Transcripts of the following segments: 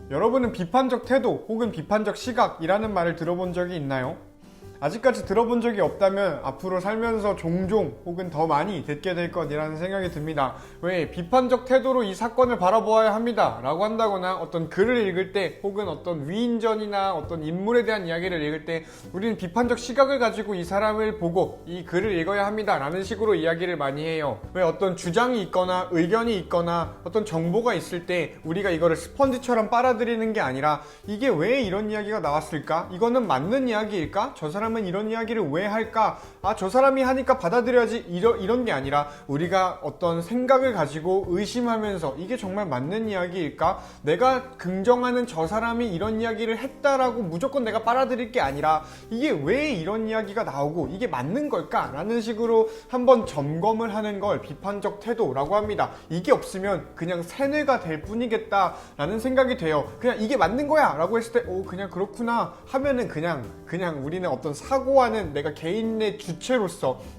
여러분은 비판적 태도 혹은 비판적 시각이라는 말을 들어본 적이 있나요? 아직까지 들어본 적이 없다면 앞으로 살면서 종종 혹은 더 많이 듣게 될 것이라는 생각이 듭니다. 왜? 비판적 태도로 이 사건을 바라보아야 합니다 라고 한다거나 어떤 글을 읽을 때 혹은 어떤 위인전이나 어떤 인물에 대한 이야기를 읽을 때 우리는 비판적 시각을 가지고 이 사람을 보고 이 글을 읽어야 합니다 라는 식으로 이야기를 많이 해요. 왜? 어떤 주장이 있거나 의견이 있거나 어떤 정보가 있을 때 우리가 이거를 스펀지처럼 빨아들이는 게 아니라 이게 왜 이런 이야기가 나왔을까? 이거는 맞는 이야기일까? 저 사람은 이런 이야기를 왜 할까? 저 사람이 하니까 받아들여야지 이런 게 아니라 우리가 어떤 생각을 가지고 의심하면서 이게 정말 맞는 이야기일까? 내가 긍정하는 저 사람이 이런 이야기를 했다라고 무조건 내가 빨아들일 게 아니라 이게 왜 이런 이야기가 나오고 이게 맞는 걸까? 라는 식으로 한번 점검을 하는 걸 비판적 태도라고 합니다. 이게 없으면 그냥 세뇌가 될 뿐이겠다 라는 생각이 돼요. 그냥 이게 맞는 거야 라고 했을 때 그냥 그렇구나 하면은 그냥 우리는 어떤 사고하는 내가 개인의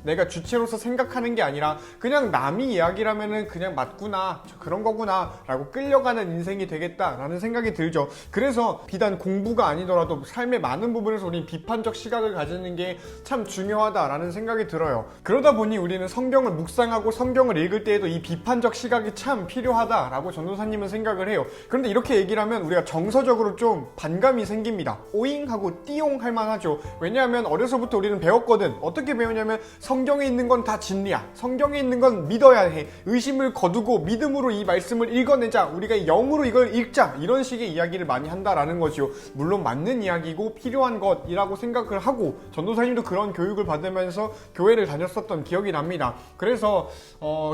내가 주체로서 생각하는 게 아니라 그냥 남이 이야기라면은 그냥 맞구나 그런 거구나 라고 끌려가는 인생이 되겠다라는 생각이 들죠. 그래서 비단 공부가 아니더라도 삶의 많은 부분에서 우리는 비판적 시각을 가지는 게 참 중요하다라는 생각이 들어요. 그러다 보니 우리는 성경을 묵상하고 성경을 읽을 때에도 이 비판적 시각이 참 필요하다라고 전도사님은 생각을 해요. 그런데 이렇게 얘기를 하면 우리가 정서적으로 좀 반감이 생깁니다. 오잉 하고 띠용 할 만하죠. 왜냐하면 어려서부터 우리는 배웠거든. 어떻게 배우냐면 성경에 있는 건 다 진리야. 성경에 있는 건 믿어야 해. 의심을 거두고 믿음으로 이 말씀을 읽어내자. 우리가 영으로 이걸 읽자. 이런 식의 이야기를 많이 한다라는 거죠. 물론 맞는 이야기고 필요한 것이라고 생각을 하고 전도사님도 그런 교육을 받으면서 교회를 다녔었던 기억이 납니다. 그래서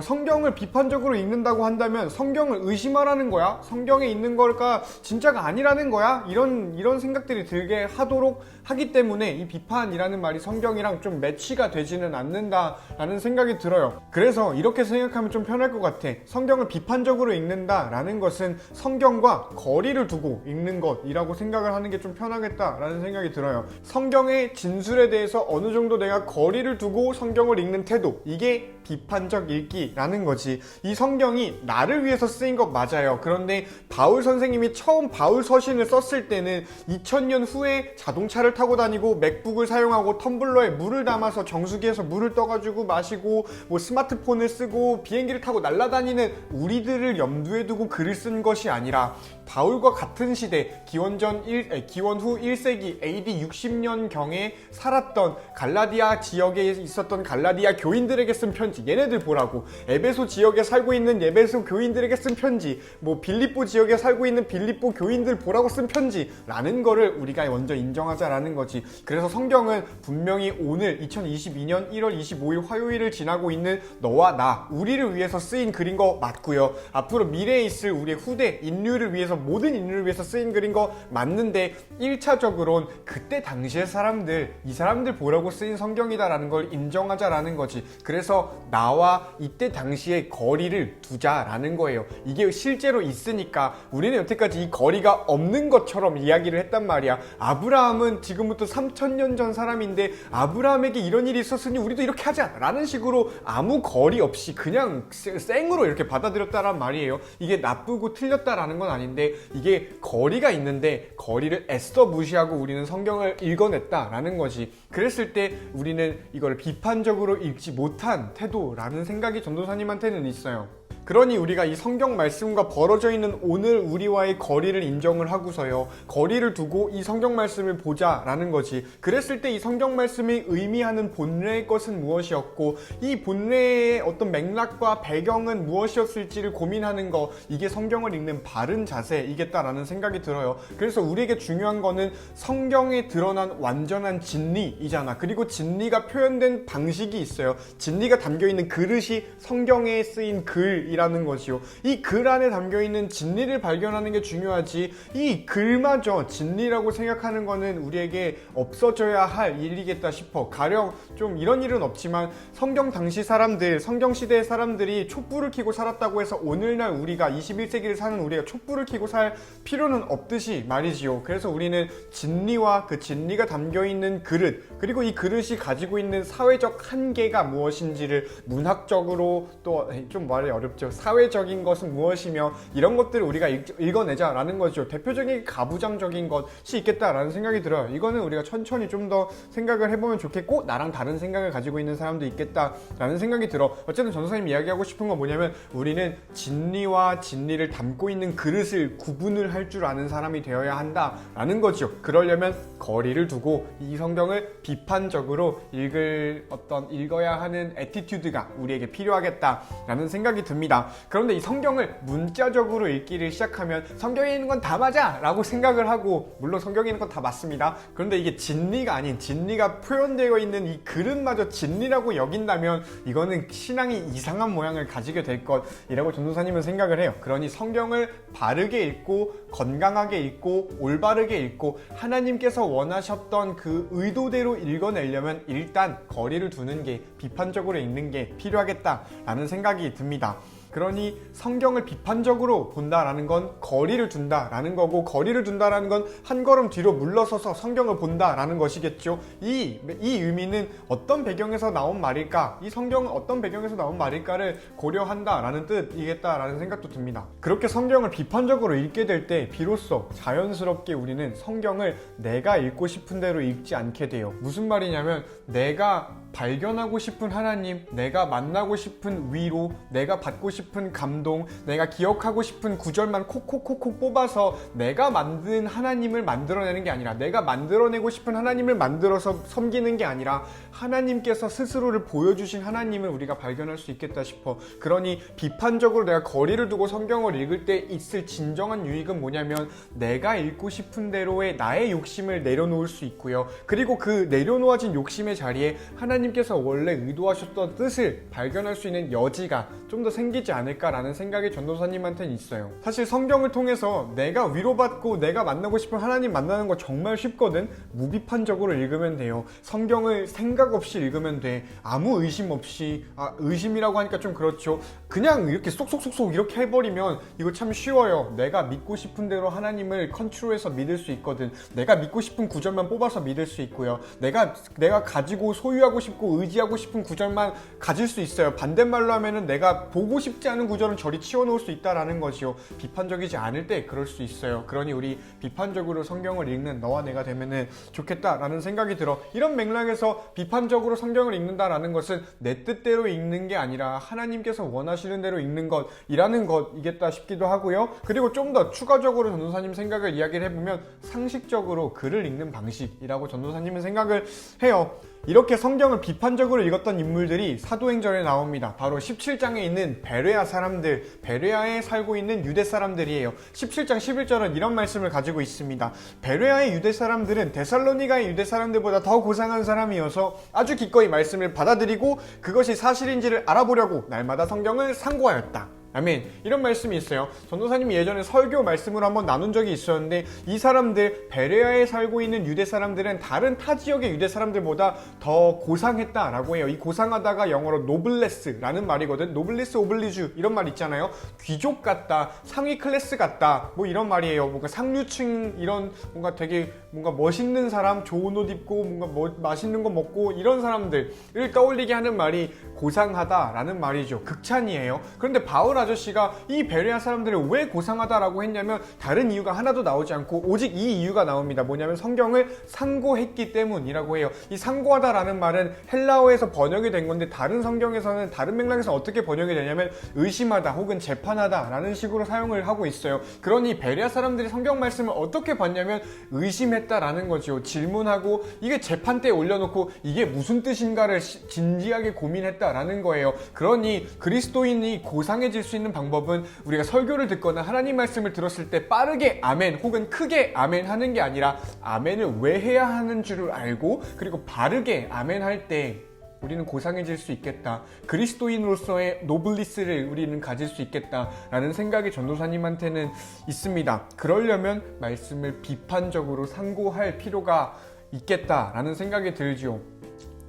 성경을 비판적으로 읽는다고 한다면 성경을 의심하라는 거야? 성경에 있는 걸까 진짜가 아니라는 거야? 이런 생각들이 들게 하도록 하기 때문에 이 비판이라는 말이 성경이랑 좀 매치가 되지는 않는다라는 생각이 들어요. 그래서 이렇게 생각하면 좀 편할 것 같아. 성경을 비판적으로 읽는다라는 것은 성경과 거리를 두고 읽는 것이라고 생각을 하는 게 좀 편하겠다라는 생각이 들어요. 성경의 진술에 대해서 어느 정도 내가 거리를 두고 성경을 읽는 태도, 이게 비판적 읽기라는 거지. 이 성경이 나를 위해서 쓰인 것 맞아요. 그런데 바울 선생님이 처음 바울 서신을 썼을 때는 2000년 후에 자동차를 타고 다니고 맥북을 사용하고 텀블러에 물을 담아서 정수기에서 물을 떠가지고 마시고 뭐 스마트폰을 쓰고 비행기를 타고 날아다니는 우리들을 염두에 두고 글을 쓴 것이 아니라 바울과 같은 시대 기원 후 1세기 AD 60년경에 살았던 갈라디아 지역에 있었던 갈라디아 교인들에게 쓴 편지, 얘네들 보라고. 에베소 지역에 살고 있는 에베소 교인들에게 쓴 편지, 뭐 빌립보 지역에 살고 있는 빌립보 교인들 보라고 쓴 편지라는 거를 우리가 먼저 인정하자라는 거지. 그래서 성경은 분명히 오늘 2022년 1월 25일 화요일을 지나고 있는 너와 나, 우리를 위해서 쓰인 글인 거 맞고요. 앞으로 미래에 있을 우리의 후대 인류를 위해서, 모든 인류를 위해서 쓰인 글인 거 맞는데 1차적으로는 그때 당시의 사람들, 이 사람들 보라고 쓰인 성경이다라는 걸 인정하자라는 거지. 그래서 나와 이때 당시의 거리를 두자라는 거예요. 이게 실제로 있으니까 우리는 여태까지 이 거리가 없는 것처럼 이야기를 했단 말이야. 아브라함은 지금부터 3000년 전 사람인데 아브라함에게 이런 일이 있었으니 우리도 이렇게 하자 라는 식으로 아무 거리 없이 그냥 생으로 이렇게 받아들였다란 말이에요. 이게 나쁘고 틀렸다라는 건 아닌데 이게 거리가 있는데 거리를 애써 무시하고 우리는 성경을 읽어냈다라는 거지. 그랬을 때 우리는 이걸 비판적으로 읽지 못한 태도라는 생각이 전도사님한테는 있어요. 그러니 우리가 이 성경 말씀과 벌어져 있는 오늘 우리와의 거리를 인정을 하고서요, 거리를 두고 이 성경 말씀을 보자라는 거지. 그랬을 때 이 성경 말씀이 의미하는 본래의 것은 무엇이었고 이 본래의 어떤 맥락과 배경은 무엇이었을지를 고민하는 거, 이게 성경을 읽는 바른 자세이겠다라는 생각이 들어요. 그래서 우리에게 중요한 거는 성경에 드러난 완전한 진리이잖아. 그리고 진리가 표현된 방식이 있어요. 진리가 담겨있는 그릇이 성경에 쓰인 글이라는 것이요. 이 글 안에 담겨있는 진리를 발견하는 게 중요하지, 이 글마저 진리라고 생각하는 거는 우리에게 없어져야 할 일이겠다 싶어. 가령 좀 이런 일은 없지만 성경 당시 사람들, 성경 시대의 사람들이 촛불을 켜고 살았다고 해서 오늘날 우리가 21세기를 사는 우리가 촛불을 켜고 살 필요는 없듯이 말이지요. 그래서 우리는 진리와 그 진리가 담겨있는 그릇, 그리고 이 그릇이 가지고 있는 사회적 한계가 무엇인지를 문학적으로, 또 좀 말이 어렵죠. 거죠. 사회적인 것은 무엇이며 이런 것들을 우리가 읽어내자라는 거죠. 대표적인 가부장적인 것이 있겠다라는 생각이 들어요. 이거는 우리가 천천히 좀 더 생각을 해보면 좋겠고, 나랑 다른 생각을 가지고 있는 사람도 있겠다라는 생각이 들어. 어쨌든 전도사님 이야기하고 싶은 건 뭐냐면, 우리는 진리와 진리를 담고 있는 그릇을 구분을 할 줄 아는 사람이 되어야 한다라는 거죠. 그러려면 거리를 두고 이 성경을 비판적으로 읽어야 하는 애티튜드가 우리에게 필요하겠다라는 생각이 듭니다. 그런데 이 성경을 문자적으로 읽기를 시작하면 성경에 있는 건 다 맞아 라고 생각을 하고, 물론 성경에 있는 건 다 맞습니다. 그런데 이게 진리가 아닌, 진리가 표현되어 있는 이 그릇마저 진리라고 여긴다면 이거는 신앙이 이상한 모양을 가지게 될 것이라고 전도사님은 생각을 해요. 그러니 성경을 바르게 읽고 건강하게 읽고 올바르게 읽고 하나님께서 원하셨던 그 의도대로 읽어내려면 일단 거리를 두는 게, 비판적으로 읽는 게 필요하겠다라는 생각이 듭니다. 그러니 성경을 비판적으로 본다라는 건 거리를 둔다라는 거고, 거리를 둔다라는 건 한 걸음 뒤로 물러서서 성경을 본다라는 것이겠죠. 이 의미는 어떤 배경에서 나온 말일까, 이 성경은 어떤 배경에서 나온 말일까를 고려한다라는 뜻이겠다라는 생각도 듭니다. 그렇게 성경을 비판적으로 읽게 될 때 비로소 자연스럽게 우리는 성경을 내가 읽고 싶은 대로 읽지 않게 돼요. 무슨 말이냐면, 내가 발견하고 싶은 하나님, 내가 만나고 싶은 위로, 내가 받고 싶은 감동, 내가 기억하고 싶은 구절만 콕콕콕콕 뽑아서 내가 만든 하나님을 만들어내는 게 아니라, 내가 만들어내고 싶은 하나님을 만들어서 섬기는 게 아니라 하나님께서 스스로를 보여주신 하나님을 우리가 발견할 수 있겠다 싶어. 그러니 비판적으로 내가 거리를 두고 성경을 읽을 때 있을 진정한 유익은 뭐냐면, 내가 읽고 싶은 대로의 나의 욕심을 내려놓을 수 있고요. 그리고 그 내려놓아진 욕심의 자리에 하나님께서 원래 의도하셨던 뜻을 발견할 수 있는 여지가 좀 더 생기지 않을까라는 생각이 전도사님한테는 있어요. 사실 성경을 통해서 내가 위로받고 내가 만나고 싶은 하나님 만나는 거 정말 쉽거든. 무비판적으로 읽으면 돼요. 성경을 생각 없이 읽으면 돼. 아무 의심 없이, 의심이라고 하니까 좀 그렇죠. 그냥 이렇게 쏙쏙쏙쏙 이렇게 해버리면 이거 참 쉬워요. 내가 믿고 싶은 대로 하나님을 컨트롤해서 믿을 수 있거든. 내가 믿고 싶은 구절만 뽑아서 믿을 수 있고요. 내가 가지고 소유하고 싶고 의지하고 싶은 구절만 가질 수 있어요. 반대말로 하면은 내가 보고 싶지 않은 구절은 저리 치워놓을 수 있다라는 것이요. 비판적이지 않을 때 그럴 수 있어요. 그러니 우리 비판적으로 성경을 읽는 너와 내가 되면은 좋겠다라는 생각이 들어. 이런 맥락에서 비판적으로 성경을 읽는다라는 것은 내 뜻대로 읽는 게 아니라 하나님께서 원하시는 대로 읽는 것이라는 것이겠다 싶기도 하고요. 그리고 좀 더 추가적으로 전도사님 생각을 이야기를 해보면, 상식적으로 글을 읽는 방식이라고 전도사님은 생각을 해요. 이렇게 성경을 비판적으로 읽었던 인물들이 사도행전에 나옵니다. 바로 17장에 있는 베레아 사람들, 베레아에 살고 있는 유대 사람들이에요. 17장 11절은 이런 말씀을 가지고 있습니다. 베레아의 유대 사람들은 데살로니가의 유대 사람들보다 더 고상한 사람이어서 아주 기꺼이 말씀을 받아들이고 그것이 사실인지를 알아보려고 날마다 성경을 상고하였다. 아멘. 이런 말씀이 있어요. 전도사님이 예전에 설교 말씀으로 한번 나눈 적이 있었는데, 이 사람들, 베레아에 살고 있는 유대 사람들은 다른 타 지역의 유대 사람들보다 더 고상했다라고 해요. 이 고상하다가 영어로 노블레스라는 말이거든. 노블리스 오블리주 이런 말 있잖아요. 귀족 같다, 상위 클래스 같다, 뭐 이런 말이에요. 뭔가 상류층, 이런 뭔가 되게 뭔가 멋있는 사람, 좋은 옷 입고 뭔가 맛있는 거 먹고 이런 사람들을 떠올리게 하는 말이 고상하다라는 말이죠. 극찬이에요. 그런데 바울 아저씨가 이 베레아 사람들을 왜 고상하다라고 했냐면, 다른 이유가 하나도 나오지 않고 오직 이 이유가 나옵니다. 뭐냐면 성경을 상고했기 때문이라고 해요. 이 상고하다라는 말은 헬라어에서 번역이 된 건데, 다른 성경에서는 다른 맥락에서 어떻게 번역이 되냐면 의심하다 혹은 재판하다라는 식으로 사용을 하고 있어요. 그러니 베레아 사람들이 성경 말씀을 어떻게 봤냐면 의심했다라는 거죠. 질문하고 이게 재판대에 올려놓고 이게 무슨 뜻인가를 진지하게 고민했다라는 거예요. 그러니 그리스도인이 고상해질 수 있는 방법은 우리가 설교를 듣거나 하나님 말씀을 들었을 때 빠르게 아멘 혹은 크게 아멘 하는 게 아니라, 아멘을 왜 해야 하는 줄을 알고 그리고 바르게 아멘 할 때 우리는 고상해질 수 있겠다. 그리스도인으로서의 노블리스를 우리는 가질 수 있겠다라는 생각이 전도사님한테는 있습니다. 그러려면 말씀을 비판적으로 상고할 필요가 있겠다라는 생각이 들지요.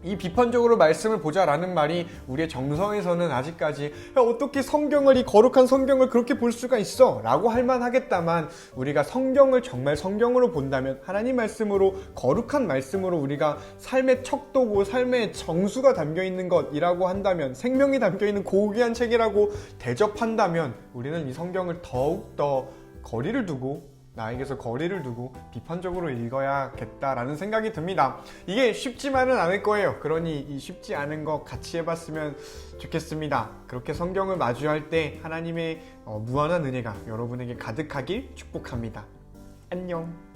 이 비판적으로 말씀을 보자라는 말이 우리의 정서에서는 아직까지 야, 어떻게 성경을, 이 거룩한 성경을 그렇게 볼 수가 있어? 라고 할 만하겠다만, 우리가 성경을 정말 성경으로 본다면, 하나님 말씀으로, 거룩한 말씀으로 우리가 삶의 척도고 삶의 정수가 담겨있는 것이라고 한다면, 생명이 담겨있는 고귀한 책이라고 대접한다면, 우리는 이 성경을 더욱더 나에게서 거리를 두고 비판적으로 읽어야겠다라는 생각이 듭니다. 이게 쉽지만은 않을 거예요. 그러니 이 쉽지 않은 거 같이 해봤으면 좋겠습니다. 그렇게 성경을 마주할 때 하나님의 무한한 은혜가 여러분에게 가득하길 축복합니다. 안녕.